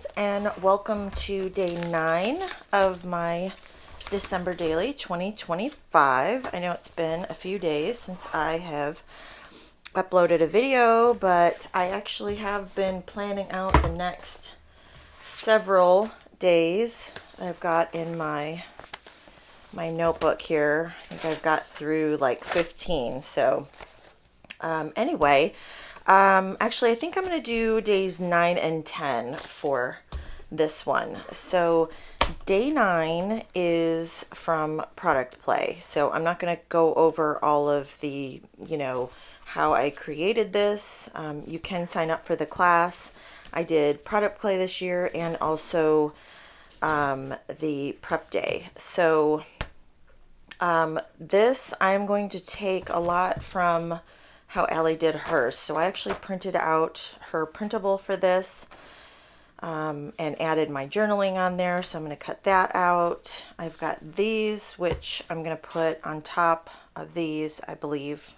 friends, and welcome to day 9 of my December daily 2025. I know it's been a few days since I have uploaded a video, but I actually have been planning out the next several days I've got in my notebook here. I think I've got through like 15. So anyway, actually I think I'm going to do days 9 and 10 for this one. So day 9 is from product play. So I'm not going to go over all of the, how I created this. You can sign up for the class. I did product play this year and also the prep day. So this I'm going to take a lot from how Allie did hers. So I actually printed out her printable for this and added my journaling on there. So I'm going to cut that out. I've got these, which I'm going to put on top of these, I believe.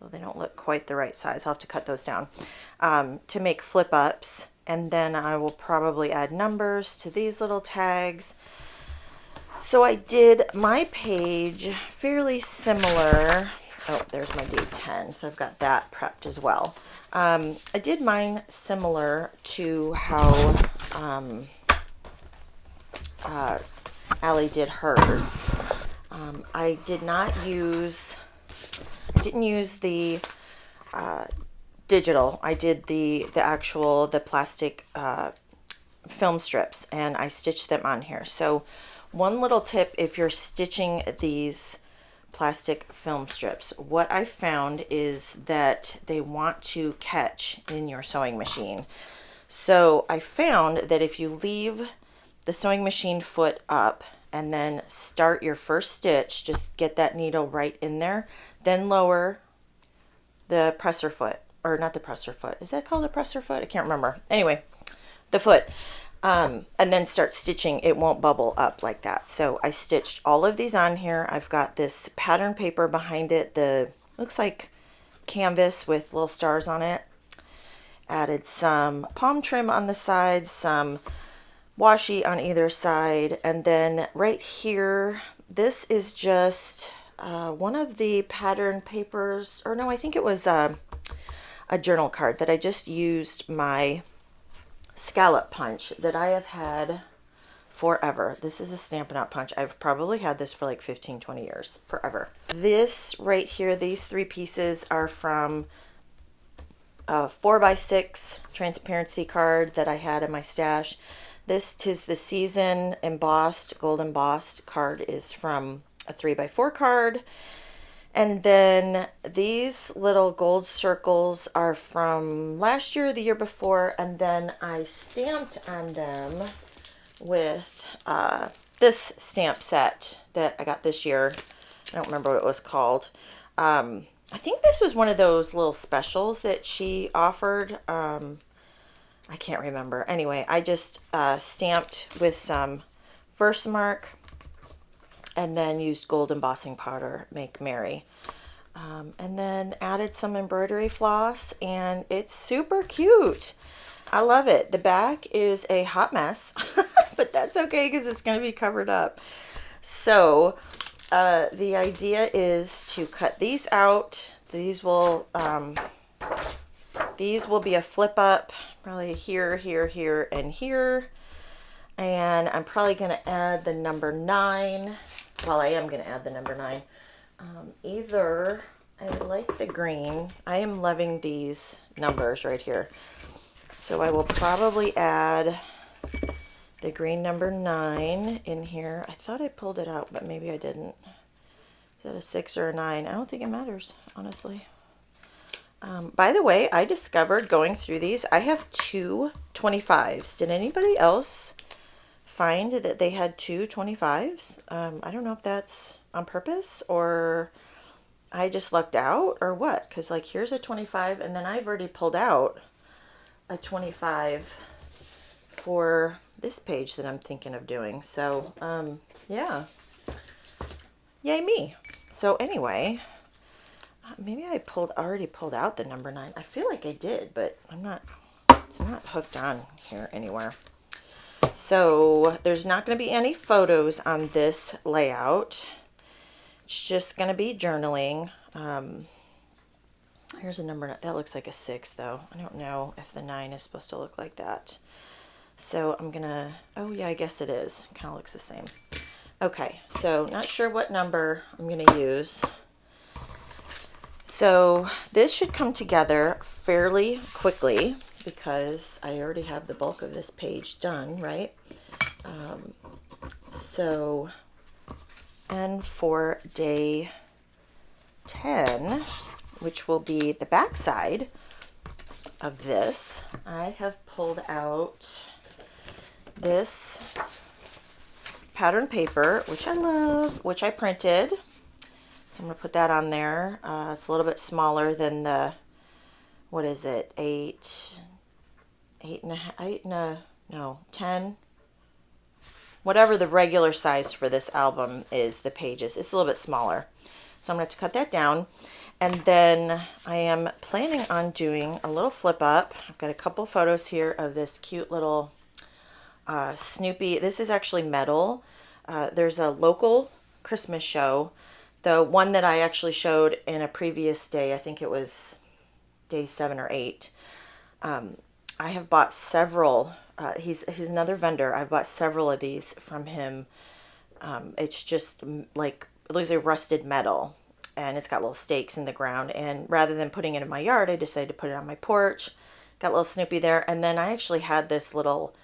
Well, they don't look quite the right size. I'll have to cut those down to make flip ups. And then I will probably add numbers to these little tags. So I did my page fairly similar. Oh, there's my day 10. So I've got that prepped as well. I did mine similar to how Allie did hers. I didn't use the digital. I did the plastic film strips, and I stitched them on here. So one little tip, if you're stitching these plastic film strips, what I found is that they want to catch in your sewing machine. So I found that if you leave the sewing machine foot up and then start your first stitch, just get that needle right in there, then lower the presser foot, or not the presser foot. Is that called a presser foot? I can't remember. Anyway, the foot. And then start stitching. It won't bubble up like that. So I stitched all of these on here. I've got this pattern paper behind it. Looks like canvas with little stars on it. Added some palm trim on the sides, some washi on either side. And then right here, this is just one of the pattern papers, or no, I think it was a journal card that I just used my scallop punch that I have had forever. This is a Stampin' Up! Punch. I've probably had this for like 15-20 years, forever. This right here, these 3 pieces are from a 4x6 transparency card that I had in my stash. This 'Tis the Season embossed, gold embossed card is from a 3x4 card. And then these little gold circles are from last year or the year before, and then I stamped on them with this stamp set that I got this year. I don't remember what it was called. I think this was one of those little specials that she offered. I can't remember. Anyway, I just stamped with some Versamark and then used gold embossing powder, Make Merry. And then added some embroidery floss, and it's super cute. I love it. The back is a hot mess, but that's okay because it's going to be covered up. So the idea is to cut these out. These will be a flip up, probably here, here, here, and here. And I'm probably going to add the number 9. Well, I am going to add the number 9. Either I like the green. I am loving these numbers right here. So I will probably add the green number 9 in here. I thought I pulled it out, but maybe I didn't. Is that a 6 or a 9? I don't think it matters, honestly. By the way, I discovered going through these, I have 2 25s. Did anybody else find that they had 2 25s? I don't know if that's on purpose or I just lucked out or what, because like here's a 25 and then I've already pulled out a 25 for this page that I'm thinking of doing. So yeah, yay me. So anyway, maybe I already pulled out the number 9. I feel like I did, but it's not hooked on here anywhere. So there's not going to be any photos on this layout. It's just going to be journaling. Here's a number. That looks like a 6 though. I don't know if the 9 is supposed to look like that. So I'm gonna, oh yeah, I guess it is. Kind of looks the same. Okay, so not sure what number I'm gonna use. So this should come together fairly quickly because I already have the bulk of this page done, right? So, and for day 10, which will be the back side of this, I have pulled out this pattern paper, which I love, which I printed. So I'm going to put that on there. It's a little bit smaller than the, what is it, 10, whatever the regular size for this album is, the pages. It's a little bit smaller. So I'm going to have to cut that down. And then I am planning on doing a little flip up. I've got a couple photos here of this cute little Snoopy. This is actually metal. There's a local Christmas show. The one that I actually showed in a previous day, I think it was day 7 or 8. I have bought several. He's another vendor. I've bought several of these from him. It's just like, it looks like rusted metal, and it's got little stakes in the ground. And rather than putting it in my yard, I decided to put it on my porch. Got little Snoopy there. And then I actually had this little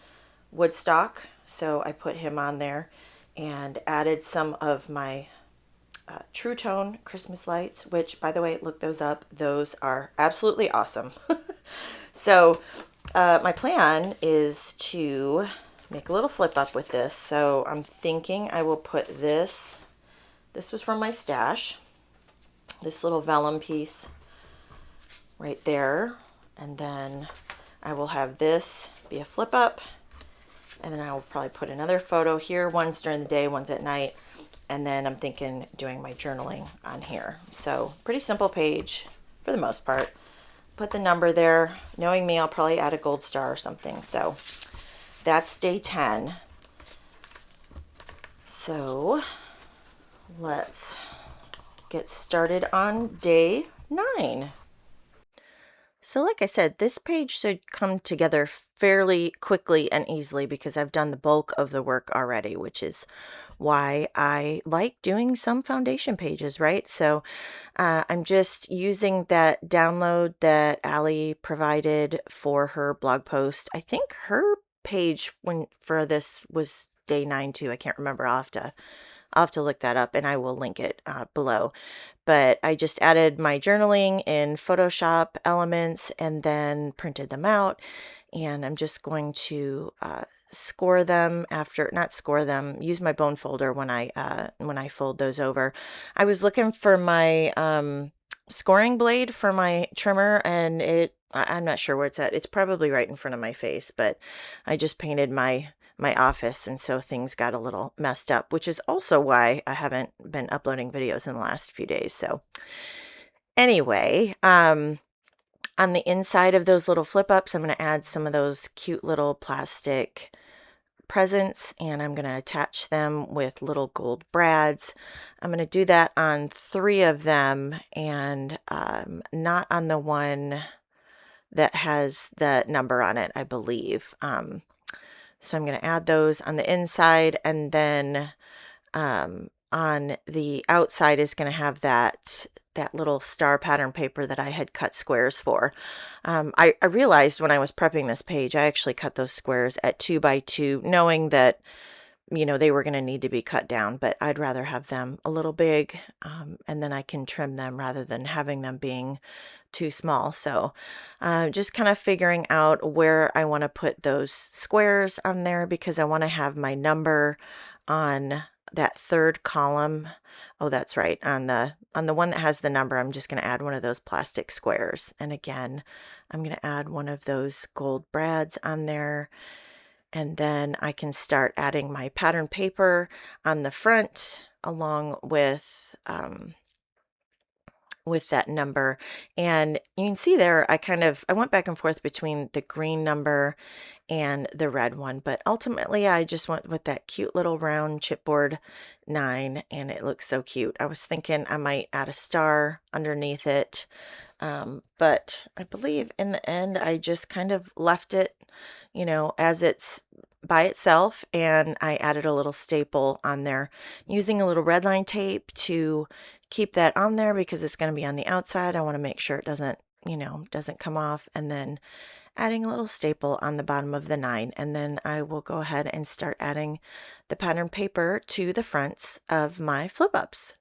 Woodstock, so I put him on there and added some of my tru-tone Christmas lights, which, by the way, look those up. Those are absolutely awesome. So my plan is to make a little flip up with this. So I'm thinking I will put this was from my stash, this little vellum piece right there, and then I will have this be a flip up. And then I will probably put another photo here. One's during the day, one's at night. And then I'm thinking doing my journaling on here. So pretty simple page for the most part. Put the number there. Knowing me, I'll probably add a gold star or something. So that's day 10. So let's get started on day 9. So like I said, this page should come together fairly quickly and easily because I've done the bulk of the work already, which is why I like doing some foundation pages, right? So I'm just using that download that Allie provided for her blog post. I think her page for this was day 9 too. I can't remember. I'll have to look that up, and I will link it below. But I just added my journaling in Photoshop elements and then printed them out. And I'm just going to score them use my bone folder when I fold those over. I was looking for my scoring blade for my trimmer, and I'm not sure where it's at. It's probably right in front of my face, but I just painted my office, and so things got a little messed up, which is also why I haven't been uploading videos in the last few days. So anyway, on the inside of those little flip ups, I'm going to add some of those cute little plastic presents, and I'm going to attach them with little gold brads. I'm going to do that on 3 of them, and not on the one that has the number on it, I believe. So I'm going to add those on the inside, and then on the outside is going to have that little star pattern paper that I had cut squares for. I realized when I was prepping this page, I actually cut those squares at 2 by 2, knowing that, you know, they were going to need to be cut down, but I'd rather have them a little big, and then I can trim them rather than having them being too small. So just kind of figuring out where I want to put those squares on there, because I want to have my number on that 3rd column. Oh, that's right. On the one that has the number, I'm just going to add one of those plastic squares. And again, I'm going to add one of those gold brads on there. And then I can start adding my pattern paper on the front, along with with that number. And you can see there, I went back and forth between the green number and the red one, but ultimately I just went with that cute little round chipboard 9, and it looks so cute. I was thinking I might add a star underneath it, but I believe in the end I just kind of left it, as it's by itself, and I added a little staple on there using a little red line tape to keep that on there because it's going to be on the outside. I want to make sure it doesn't come off, and then adding a little staple on the bottom of the 9, and then I will go ahead and start adding the pattern paper to the fronts of my flip ups.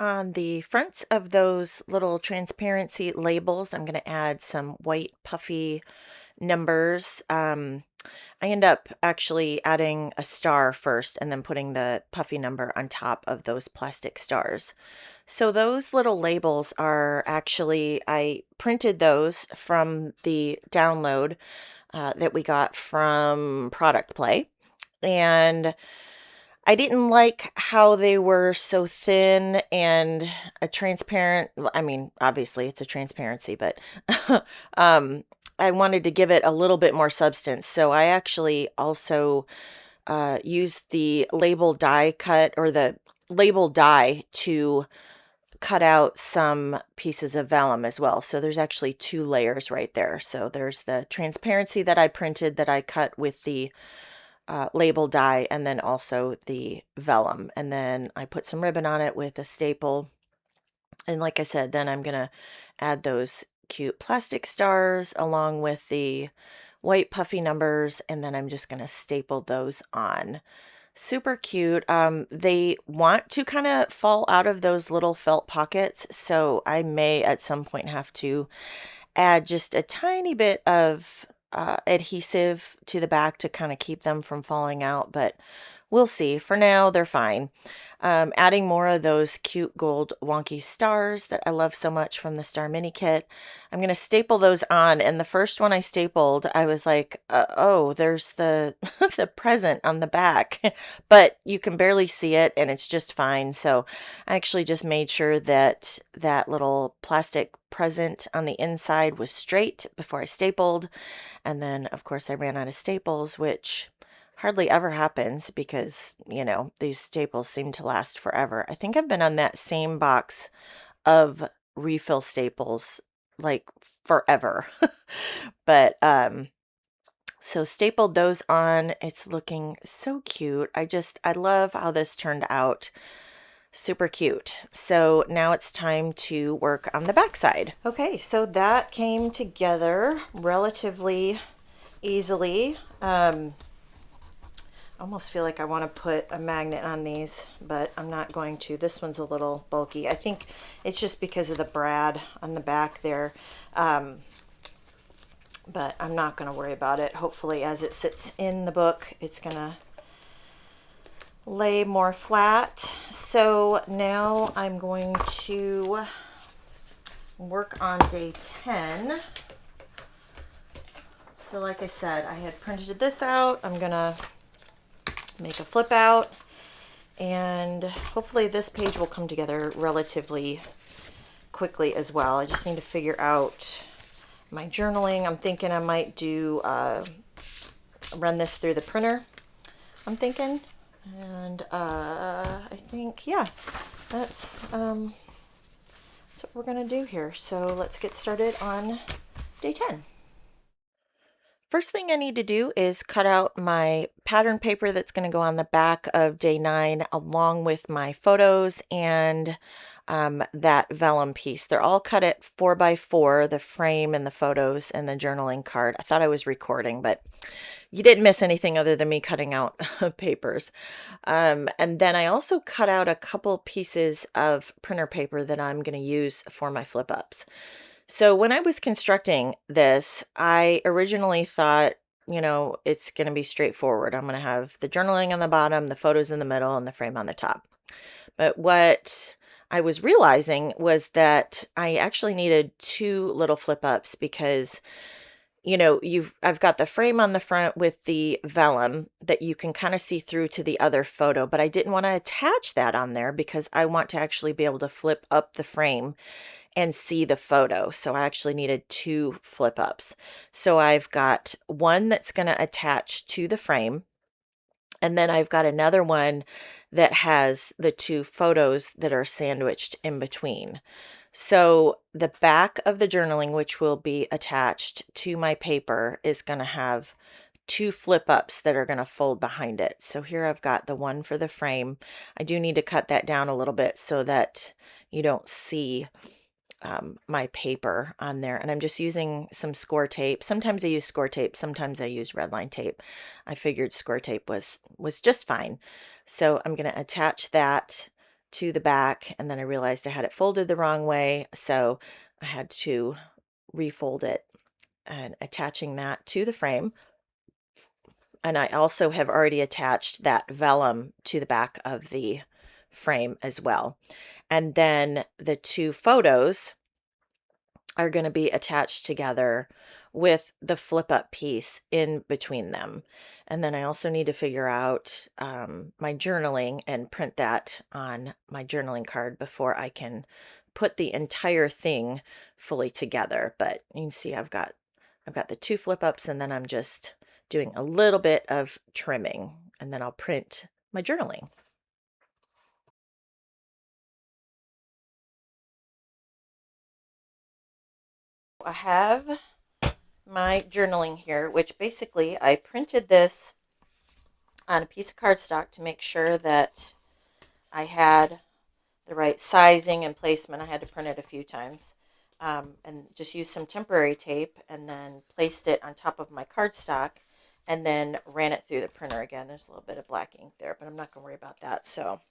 On the fronts of those little transparency labels, I'm going to add some white puffy numbers. I end up actually adding a star first and then putting the puffy number on top of those plastic stars. So those little labels are actually, I printed those from the download that we got from Product Play. And I didn't like how they were so thin and a transparent. I mean, obviously it's a transparency, but I wanted to give it a little bit more substance. So I actually also used the label die cut, or the label die, to cut out some pieces of vellum as well. So there's actually 2 layers right there. So there's the transparency that I printed that I cut with the label die, and then also the vellum, and then I put some ribbon on it with a staple. And like I said, then I'm gonna add those cute plastic stars along with the white puffy numbers, and then I'm just gonna staple those on. Super cute. They want to kind of fall out of those little felt pockets, so I may at some point have to add just a tiny bit of adhesive to the back to kind of keep them from falling out, but we'll see. For now, they're fine. Adding more of those cute gold wonky stars that I love so much from the Star Mini Kit. I'm going to staple those on, and the first one I stapled, I was like, oh, there's the, the present on the back, but you can barely see it, and it's just fine. So I actually just made sure that that little plastic present on the inside was straight before I stapled. And then, of course, I ran out of staples, which hardly ever happens because, these staples seem to last forever. I think I've been on that same box of refill staples like forever. But so stapled those on. It's looking so cute. I love how this turned out. Super cute. So now it's time to work on the back side. Okay, so that came together relatively easily. Almost feel like I want to put a magnet on these, but I'm not going to. This one's a little bulky. I think it's just because of the brad on the back there. But I'm not going to worry about it. Hopefully, as it sits in the book, it's going to lay more flat. So now I'm going to work on day 10. So like I said, I had printed this out. I'm going to make a flip out, and hopefully this page will come together relatively quickly as well. I just need to figure out my journaling. I'm thinking I might do run this through the printer, I'm thinking. And I think, yeah, that's what we're going to do here. So let's get started on day 10. First thing I need to do is cut out my pattern paper that's going to go on the back of day 9 along with my photos and that vellum piece. They're all cut at 4x4, the frame and the photos and the journaling card. I thought I was recording, but you didn't miss anything other than me cutting out papers. And then I also cut out a couple pieces of printer paper that I'm going to use for my flip ups. So when I was constructing this, I originally thought, it's going to be straightforward. I'm going to have the journaling on the bottom, the photos in the middle, and the frame on the top. But what I was realizing was that I actually needed 2 little flip ups because I've got the frame on the front with the vellum that you can kind of see through to the other photo, but I didn't want to attach that on there because I want to actually be able to flip up the frame and see the photo. So I actually needed 2 flip ups. So I've got one that's going to attach to the frame, and then I've got another one that has the 2 photos that are sandwiched in between. So the back of the journaling, which will be attached to my paper, is going to have 2 flip ups that are going to fold behind it. So here I've got the one for the frame. I do need to cut that down a little bit so that you don't see my paper on there. And I'm just using some score tape. Sometimes I use score tape. Sometimes I use redline tape. I figured score tape was just fine. So I'm going to attach that to the back, and then I realized I had it folded the wrong way, so I had to refold it and attaching that to the frame. And I also have already attached that vellum to the back of the frame as well. And then the 2 photos are going to be attached together with the flip up piece in between them. And then I also need to figure out my journaling and print that on my journaling card before I can put the entire thing fully together. But you can see I've got the 2 flip ups, and then I'm just doing a little bit of trimming, and then I'll print my journaling. I have my journaling here, which basically I printed this on a piece of cardstock to make sure that I had the right sizing and placement. I had to print it a few times, and just used some temporary tape and then placed it on top of my cardstock and then ran it through the printer again. There's a little bit of black ink there, but I'm not going to worry about that. So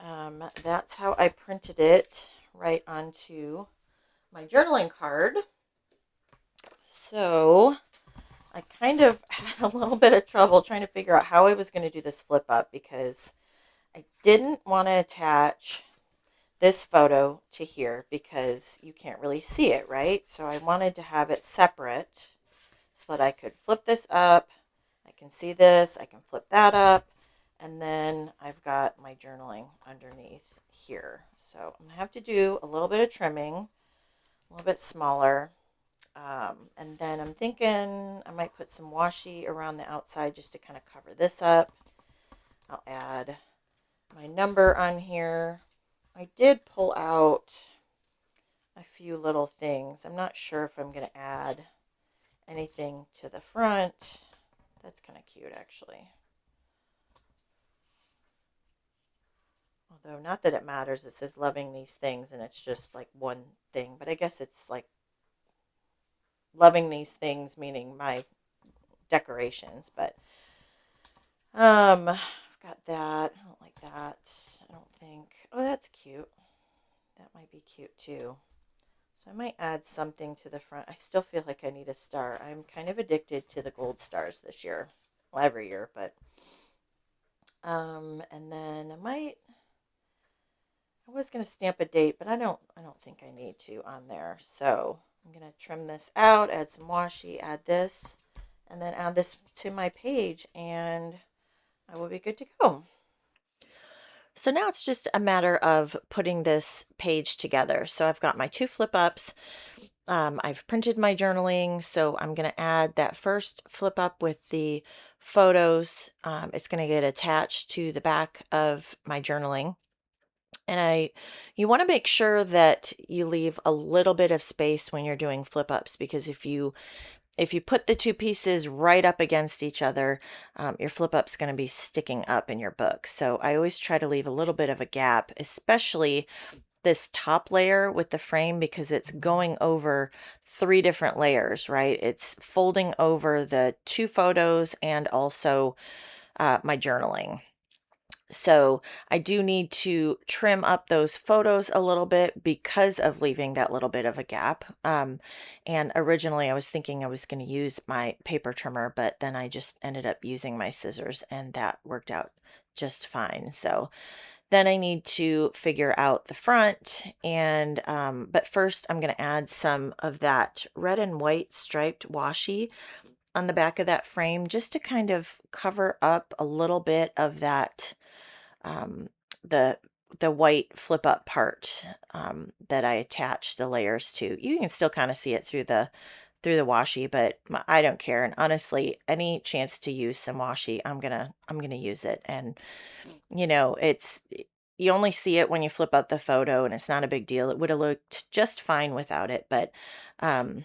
that's how I printed it right onto my journaling card. So I kind of had a little bit of trouble trying to figure out how I was going to do this flip up because I didn't want to attach this photo to here because you can't really see it, right? So I wanted to have it separate so that I could flip this up. I can see this, I can flip that up, and then I've got my journaling underneath here. So I'm going to have to do a little bit of trimming, a little bit smaller. And then I'm thinking I might put some washi around the outside just to kind of cover this up. I'll add my number on here. I did pull out a few little things. I'm not sure if I'm going to add anything to the front. That's kind of cute, actually. Although, not that it matters. It says loving these things, and it's just like one thing. But I guess it's like loving these things, meaning my decorations. But I've got that. I don't like that. I don't think. Oh, that's cute. That might be cute too. So I might add something to the front. I still feel like I need a star. I'm kind of addicted to the gold stars this year. Well, every year, but and then I was going to stamp a date, but I don't think I need to on there. So I'm going to trim this out, add some washi, add this, and then add this to my page, and I will we'll be good to go. So now it's just a matter of putting this page together. So I've got my 2 flip ups. I've printed my journaling, so I'm going to add that first flip up with the photos. It's going to get attached to the back of my journaling. And you want to make sure that you leave a little bit of space when you're doing flip ups, because if you put the 2 pieces right up against each other, your flip up's going to be sticking up in your book. So I always try to leave a little bit of a gap, especially this top layer with the frame, because it's going over 3 different layers, right? It's folding over the 2 photos and also my journaling. So I do need to trim up those photos a little bit because of leaving that little bit of a gap. And originally I was thinking I was going to use my paper trimmer, but then I just ended up using my scissors, and that worked out just fine. So then I need to figure out the front, and but first I'm going to add some of that red and white striped washi on the back of that frame, just to kind of cover up a little bit of that um, the white flip up part that I attach the layers to. You can still kind of see it through the washi, but I don't care. And honestly, any chance to use some washi, I'm gonna use it. And you know, you only see it when you flip up the photo, and it's not a big deal. It would have looked just fine without it, but um,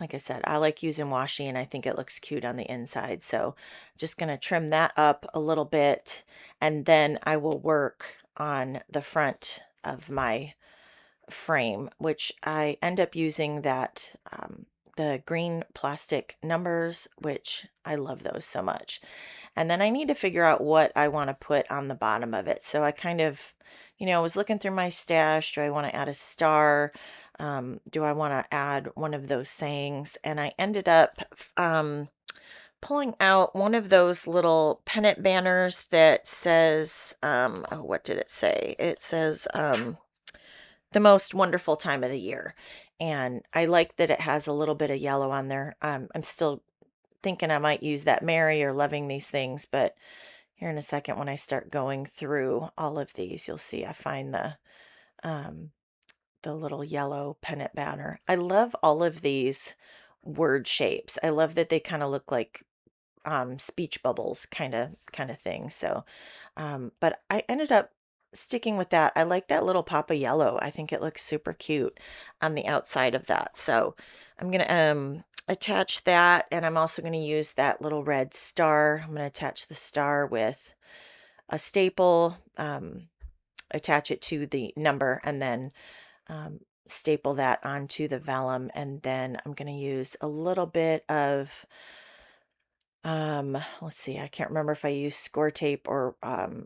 like I said, I like using washi, and I think it looks cute on the inside. So just going to trim that up a little bit, and then I will work on the front of my frame, which I end up using that the green plastic numbers, which I love those so much. And then I need to figure out what I want to put on the bottom of it. So I kind of, was looking through my stash. Do I want to add a star? Do I want to add one of those sayings? And I ended up pulling out one of those little pennant banners that says, oh, what did it say? It says, the most wonderful time of the year. And I like that it has a little bit of yellow on there. I'm still thinking I might use that Merry or Loving These Things, but here in a second, when I start going through all of these, you'll see I find the little yellow pennant banner. I love all of these word shapes. I love that they kind of look like speech bubbles kind of thing. So, but I ended up sticking with that. I like that little pop of yellow. I think it looks super cute on the outside of that. So I'm going to attach that, and I'm also going to use that little red star. I'm going to attach the star with a staple, attach it to the number, and then staple that onto the vellum. And then I'm going to use a little bit of let's see, I can't remember if I used score tape or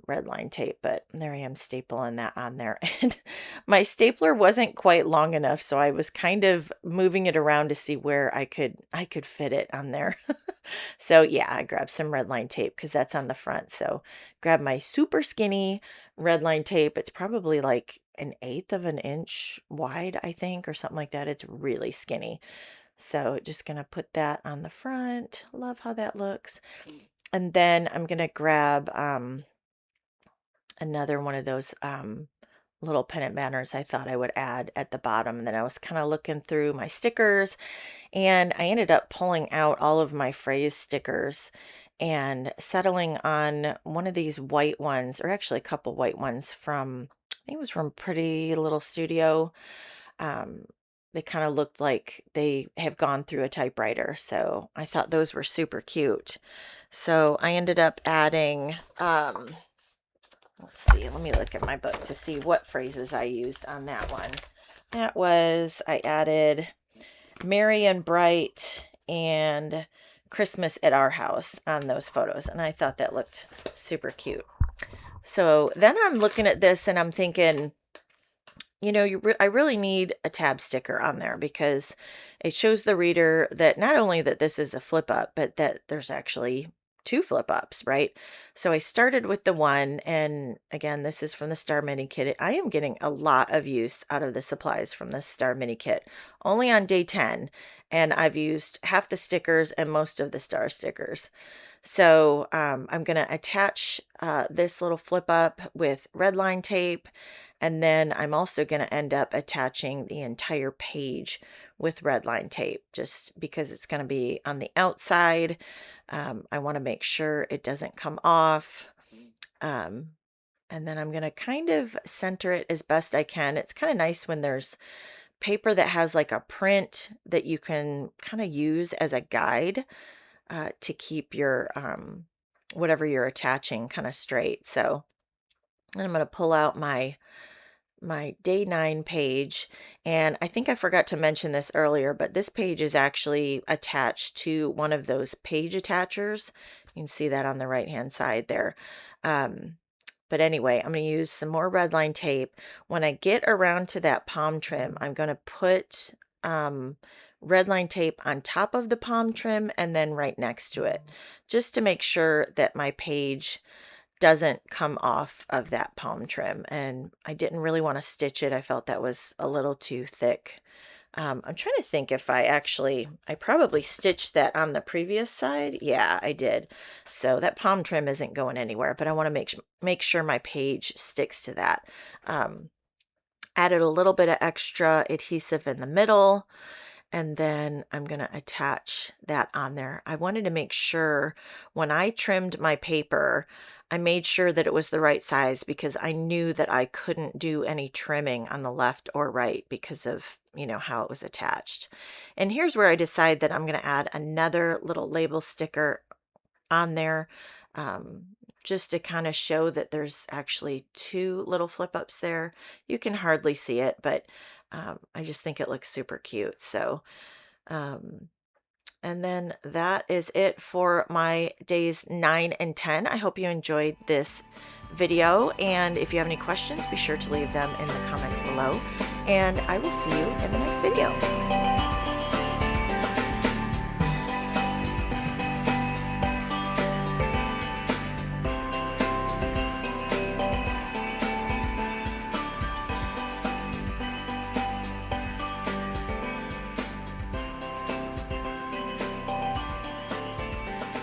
red line tape, but there I am stapling that on there. And my stapler wasn't quite long enough, so I was kind of moving it around to see where I could fit it on there. So yeah, I grabbed some red line tape because that's on the front. So grab my super skinny red line tape. It's probably like 1/8 of an inch wide, I think, or something like that. It's really skinny. So just going to put that on the front. Love how that looks. And then I'm going to grab another one of those little pennant banners I thought I would add at the bottom. And then I was kind of looking through my stickers, and I ended up pulling out all of my phrase stickers and settling on one of these white ones, or actually a couple white ones from, I think it was from Pretty Little Studio. They kind of looked like they have gone through a typewriter. So I thought those were super cute. So I ended up adding, let's see, let me look at my book to see what phrases I used on that one. I added Merry and Bright and Christmas at Our House on those photos. And I thought that looked super cute. So then I'm looking at this and I'm thinking, I really need a tab sticker on there, because it shows the reader that not only that this is a flip up, but that there's actually two flip ups, right? So I started with the one, and again, this is from the Star Mini Kit. I am getting a lot of use out of the supplies from this Star Mini Kit, only on day 10, and I've used half the stickers and most of the star stickers. So I'm going to attach this little flip up with red line tape, and then I'm also going to end up attaching the entire page with red line tape, just because it's going to be on the outside. I want to make sure it doesn't come off. And then I'm going to kind of center it as best I can. It's kind of nice when there's paper that has like a print that you can kind of use as a guide to keep your whatever you're attaching kind of straight. So I'm going to pull out my day 9 page, and I think I forgot to mention this earlier, but this page is actually attached to one of those page attachers. You can see that on the right hand side there. But anyway, I'm going to use some more red line tape. When I get around to that palm trim, I'm going to put red line tape on top of the palm trim and then right next to it, just to make sure that my page doesn't come off of that palm trim. And I didn't really want to stitch it. I felt that was a little too thick. I'm trying to think if I probably stitched that on the previous side. Yeah, I did. So that palm trim isn't going anywhere, but I want to make sure my page sticks to that. Added a little bit of extra adhesive in the middle, and then I'm going to attach that on there. I wanted to make sure when I trimmed my paper, I made sure that it was the right size, because I knew that I couldn't do any trimming on the left or right because of, how it was attached. And here's where I decide that I'm going to add another little label sticker on there, just to kind of show that there's actually two little flip ups there. You can hardly see it, but I just think it looks super cute. So, and then that is it for my days 9 and 10. I hope you enjoyed this video, and if you have any questions, be sure to leave them in the comments below, and I will see you in the next video.